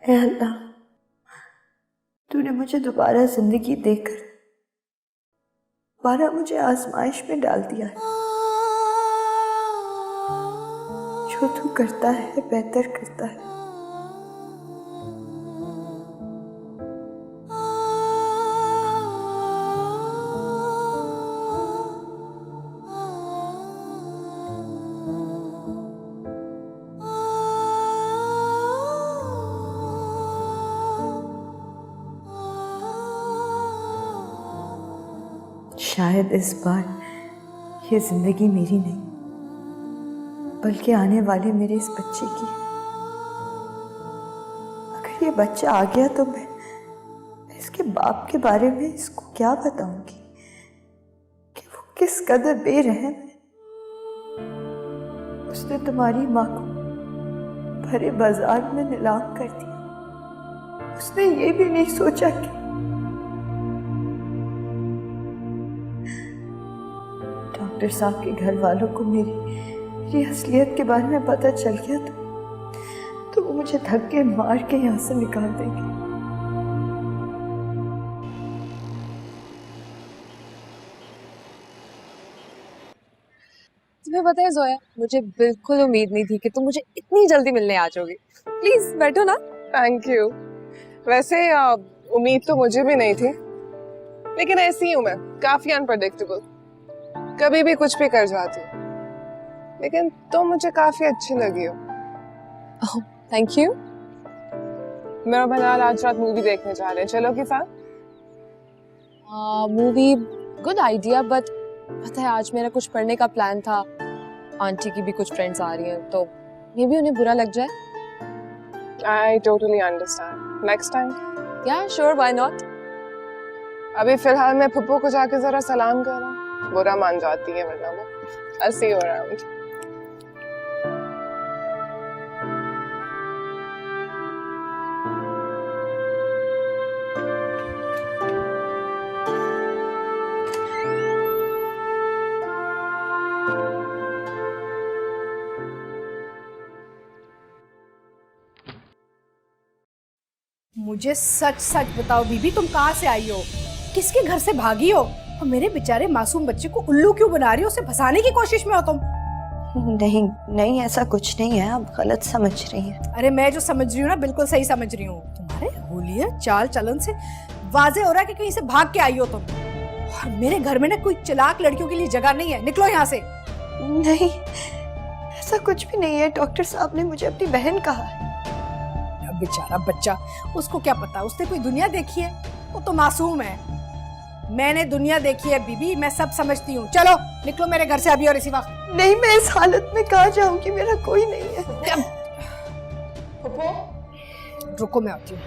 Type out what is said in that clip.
हे अल्लाह, तूने मुझे दोबारा जिंदगी देकर दोबारा मुझे आजमाइश में डाल दिया है। जो तू करता है बेहतर करता है। शायद इस बार ये जिंदगी मेरी नहीं बल्कि आने वाले मेरे इस बच्चे की। अगर ये बच्चा आ गया तो मैं इसके बाप के बारे में इसको क्या बताऊंगी कि वो किस कदर बेरहम है। उसने तुम्हारी माँ को भरे बाजार में नीलाम कर दिया। उसने ये भी नहीं सोचा कि डॉक्टर साहब के घर वालों को मेरी असलियत के बारे में पता चल गया तो वो मुझे धक्के मार के यहाँ से निकाल देंगे। तुम्हें पता है जोया, मुझे बिल्कुल उम्मीद नहीं थी कि तुम मुझे इतनी जल्दी मिलने आ जाओगी। प्लीज बैठो ना। Thank you. वैसे उम्मीद तो मुझे भी नहीं थी, लेकिन ऐसी ही हूँ मैं, काफी अनप्रेडिक्टेबल, कभी भी कुछ भी कर जाती हूँ। लेकिन तुम मुझे काफी अच्छी लगी हो। Thank you. मेरा बनाल आज रात मूवी देखने जा रहे हैं, चलोगी साथ? मूवी गुड आइडिया, बट पता है आज मेरा कुछ पढ़ने का प्लान था। आंटी की भी कुछ फ्रेंड्स आ रही हैं तो मे भी उन्हें बुरा लग जाए। I totally understand. Next time? Yeah, sure, why not? अभी फिलहाल मैं फुप्पो को जाके जरा सलाम कर रहा हूँ, बुरा मान जाती है वरना वो। I'll see you around. मुझे सच सच बताओ बीबी, तुम कहाँ से आई हो? किसके घर से भागी हो? और मेरे बेचारे मासूम बच्चे को उल्लू क्यों बना रही हो? उसे फंसाने की कोशिश में हो तुम? नहीं नहीं, ऐसा कुछ नहीं है, आप गलत समझ रही हैं। अरे मैं जो समझ रही हूँ ना, बिल्कुल सही समझ रही हूँ। तुम्हारे होलिया चाल चलन से वाजे हो रहा है कि कहीं से भाग के आई हो तुम। और मेरे घर में ना कोई चालाक लड़कियों के लिए जगह नहीं है, निकलो यहाँ से। नहीं, ऐसा कुछ भी नहीं है। डॉक्टर साहब ने मुझे अपनी बहन कहा है। बेचारा बच्चा, उसको क्या पता, उसने कोई दुनिया देखी है? वो तो मासूम है। मैंने दुनिया देखी है बीबी, मैं सब समझती हूँ। चलो निकलो मेरे घर से अभी और इसी वक्त। नहीं, मैं इस हालत में कहाँ जाऊंगी, मेरा कोई नहीं है। रुको मैं आती हूँ।